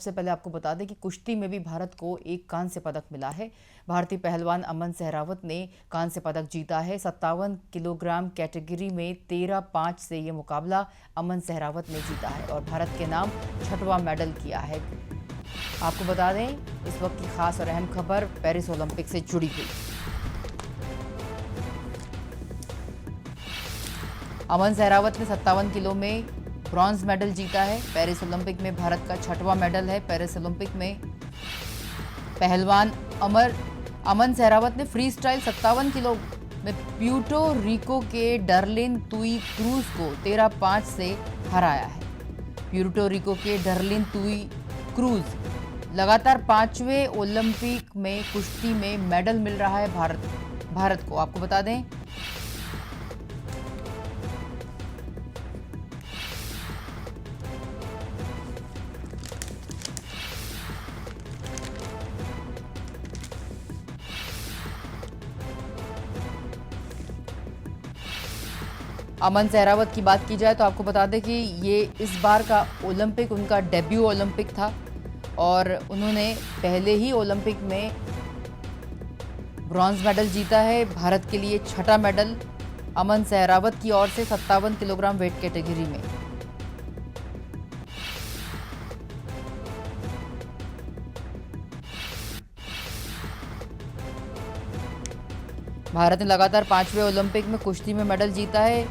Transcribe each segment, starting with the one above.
सबसे पहले आपको बता दें कि कुश्ती में भी भारत को एक कांस्य पदक मिला है। भारतीय पहलवान अमन सहरावत ने कांस्य पदक जीता है। 57 किलोग्राम कैटेगरी में 13-5 से ये मुकाबला अमन सहरावत ने जीता है और भारत के नाम 6वां मेडल किया है। आपको बता दें इस वक्त की खास और अहम खबर पेरिस ओलंपिक से जुड़ी हुई। अमन सहरावत ने 57 किलो में ब्रॉन्ज मेडल जीता है। पेरिस ओलंपिक में भारत का 6वां मेडल है। पेरिस ओलंपिक में पहलवान अमन सहरावत ने फ्री स्टाइल 57 किलो में प्यूर्टो रिको के डरलिन तुई क्रूज को 13-5 से हराया है। प्यूर्टो रिको के डरलिन तुई क्रूज लगातार 5वें ओलंपिक में कुश्ती में मेडल मिल रहा है भारत को। आपको बता दें अमन सहरावत की बात की जाए तो आपको बता दें कि ये इस बार का ओलंपिक उनका डेब्यू ओलंपिक था और उन्होंने पहले ही ओलंपिक में ब्रॉन्ज मेडल जीता है। भारत के लिए 6वां मेडल अमन सहरावत की ओर से 57 किलोग्राम वेट कैटेगरी में। भारत ने लगातार 5वें ओलंपिक में कुश्ती में मेडल जीता है।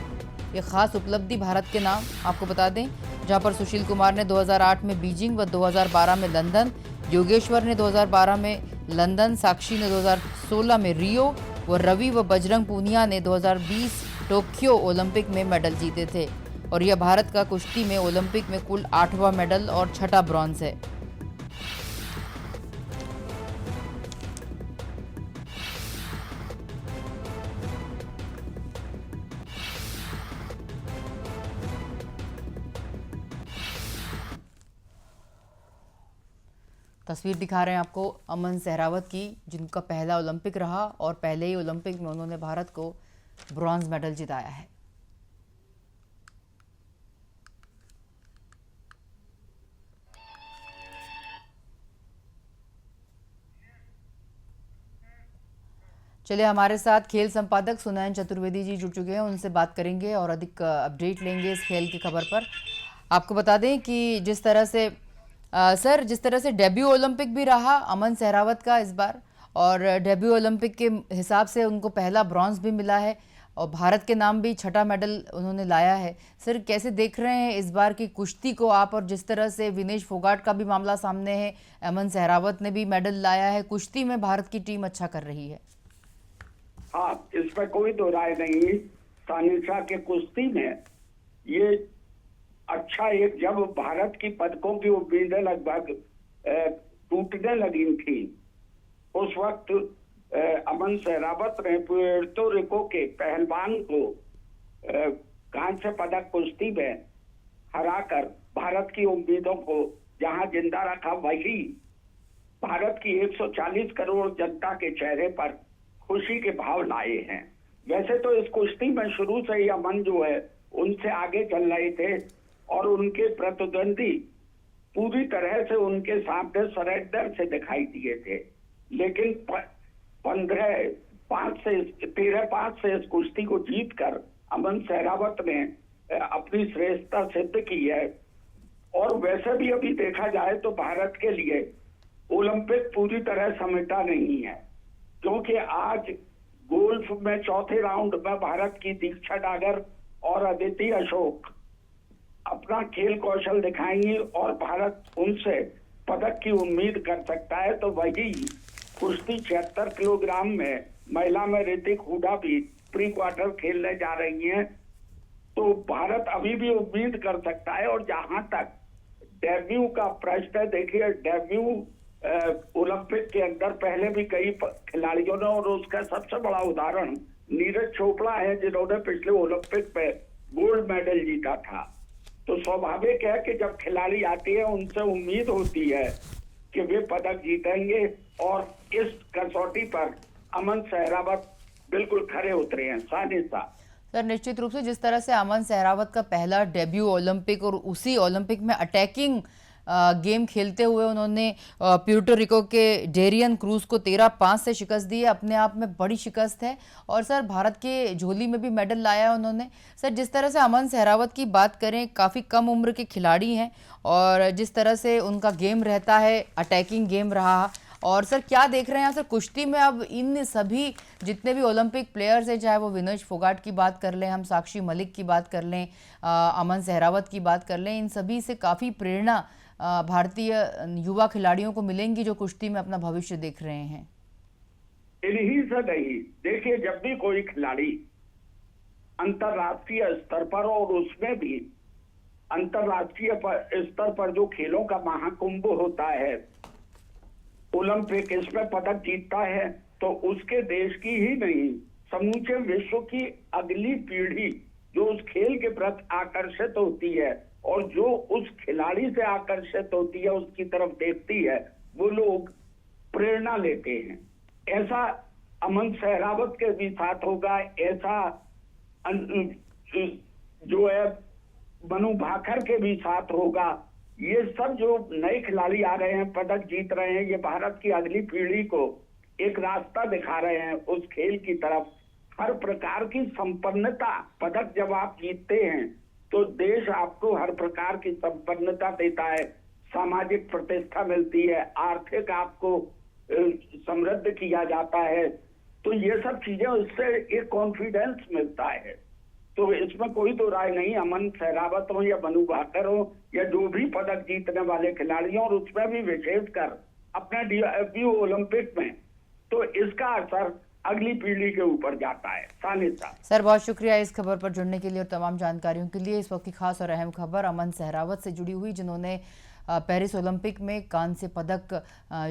ये खास उपलब्धि भारत के नाम आपको बता दें, जहां पर सुशील कुमार ने 2008 में बीजिंग व 2012 में लंदन, योगेश्वर ने 2012 में लंदन, साक्षी ने 2016 में रियो व रवि व बजरंग पूनिया ने 2020 टोक्यो ओलंपिक में मेडल जीते थे। और यह भारत का कुश्ती में ओलंपिक में कुल 8वां मेडल और 6ठा ब्रॉन्ज है। तस्वीर दिखा रहे हैं आपको अमन सहरावत की, जिनका पहला ओलंपिक रहा और पहले ही ओलंपिक में उन्होंने भारत को ब्रॉन्ज मेडल जिताया है। चलिए, हमारे साथ खेल संपादक सुनैन चतुर्वेदी जी जुड़ चुके हैं, उनसे बात करेंगे और अधिक अपडेट लेंगे इस खेल की खबर पर। आपको बता दें कि जिस तरह से सर, जिस तरह से डेब्यू ओलंपिक भी रहा अमन सहरावत का इस बार और डेब्यू ओलंपिक के हिसाब से उनको पहला ब्रॉन्ज भी मिला है और भारत के नाम भी 6ठा मेडल उन्होंने लाया है। सर, कैसे देख रहे हैं इस बार की कुश्ती को आप, और जिस तरह से विनेश फोगाट का भी मामला सामने है, अमन सहरावत ने भी मेडल लाया है, कुश्ती में भारत की टीम अच्छा कर रही है। हाँ, इसमें कोई दो राय नहीं। सानिशा के कुश्ती में ये अच्छा, एक जब भारत की पदकों की उम्मीदें लगभग टूटने लगी थी, उस वक्त अमन सहरावत ने पुएर्तो रिको के पहलवान को कांस्य पदक कुश्ती में हराकर भारत की उम्मीदों को जहां जिंदा रखा, वही भारत की 140 करोड़ जनता के चेहरे पर खुशी के भाव लाए हैं। वैसे तो इस कुश्ती में शुरू से ही अमन जो है उनसे आगे चल रहे थे और उनके प्रतिद्वंदी पूरी तरह से उनके सामने सरेंडर से दिखाई दिए थे, लेकिन 13-5 से इस कुश्ती को जीतकर अमन सहरावत ने अपनी श्रेष्ठता सिद्ध की है। और वैसे भी अभी देखा जाए तो भारत के लिए ओलंपिक पूरी तरह समेटा नहीं है, क्योंकि आज गोल्फ में चौथे राउंड में भारत की दीक्षा डागर और अदिति अशोक अपना खेल कौशल दिखाएंगी और भारत उनसे पदक की उम्मीद कर सकता है। तो वही कुश्ती 76 किलोग्राम में महिला में ऋतिक हुडा भी प्री क्वार्टर खेलने जा रही हैं, तो भारत अभी भी उम्मीद कर सकता है। और जहां तक डेब्यू का प्रश्न है, देखिए डेब्यू ओलंपिक के अंदर पहले भी कई खिलाड़ियों ने, और उसका सबसे बड़ा उदाहरण नीरज चोपड़ा है, जिन्होंने पिछले ओलंपिक में गोल्ड मेडल जीता था। तो स्वाभाविक है कि जब खिलाड़ी आती है उनसे उम्मीद होती है कि वे पदक जीतेंगे, और इस कसौटी पर अमन सहरावत बिल्कुल खरे उतरे हैं। सानिशा सर, निश्चित रूप से जिस तरह से अमन सहरावत का पहला डेब्यू ओलंपिक और उसी ओलंपिक में अटैकिंग गेम खेलते हुए उन्होंने प्यूर्टो रिको के डेरियन क्रूज को 13-5 से शिकस्त दी है, अपने आप में बड़ी शिकस्त है। और सर भारत के झोली में भी मेडल लाया है उन्होंने। सर जिस तरह से अमन सहरावत की बात करें, काफ़ी कम उम्र के खिलाड़ी हैं और जिस तरह से उनका गेम रहता है, अटैकिंग गेम रहा। और सर क्या देख रहे हैं यहाँ सर कुश्ती में अब इन सभी जितने भी ओलंपिक प्लेयर्स हैं, चाहे वो विनेश फोगाट की बात कर लें, हम साक्षी मलिक की बात कर लें, अमन सहरावत की बात कर लें, इन सभी से काफ़ी प्रेरणा भारतीय युवा खिलाड़ियों को मिलेंगी जो कुश्ती में अपना भविष्य देख रहे हैं। इन्हीं से नहीं, देखिए जब भी कोई खिलाड़ी अंतर्राष्ट्रीय स्तर पर और उसमें भी अंतर्राष्ट्रीय स्तर पर जो खेलों का महाकुंभ होता है, ओलंपिक, इसमें पदक जीतता है, तो उसके देश की ही नहीं समूचे विश्व की अगली पीढ़ी जो उस खेल के प्रति आकर्षित होती है और जो उस खिलाड़ी से आकर्षित होती है, उसकी तरफ देखती है, वो लोग प्रेरणा लेते हैं। ऐसा अमन सहरावत के भी साथ होगा, ऐसा जो है मनु भाकर के भी साथ होगा। ये सब जो नए खिलाड़ी आ रहे हैं, पदक जीत रहे हैं, ये भारत की अगली पीढ़ी को एक रास्ता दिखा रहे हैं उस खेल की तरफ। हर प्रकार की संपन्नता, पदक जब आप जीतते हैं तो देश आपको हर प्रकार की संपन्नता देता है, सामाजिक प्रतिष्ठा मिलती है, आर्थिक आपको समृद्ध किया जाता है। तो ये सब चीजें, उससे एक कॉन्फिडेंस मिलता है। तो इसमें कोई तो राय नहीं, अमन सहरावत हो या मनु भाकर हो या जो भी पदक जीतने वाले खिलाड़ी हो, और उसमें भी विशेषकर अपने डेब्यू ओलंपिक में, तो इसका असर अगली पीढ़ी के ऊपर जाता है। सर बहुत शुक्रिया इस खबर पर जुड़ने के लिए और तमाम जानकारियों के लिए। इस वक्त की खास और अहम खबर अमन सहरावत से जुड़ी हुई, जिन्होंने पेरिस ओलंपिक में कांस्य पदक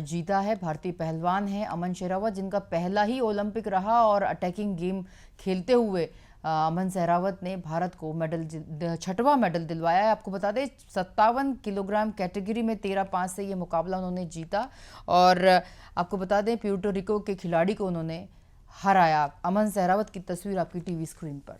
जीता है। भारतीय पहलवान हैं अमन सहरावत, जिनका पहला ही ओलंपिक रहा और अटैकिंग गेम खेलते हुए अमन सहरावत ने भारत को मेडल, 6वां मेडल दिलवाया है। आपको बता दें 57 किलोग्राम कैटेगरी में 13-5 से ये मुकाबला उन्होंने जीता और आपको बता दें प्यूर्टो रिको के खिलाड़ी को उन्होंने हराया। अमन सहरावत की तस्वीर आपकी टीवी स्क्रीन पर।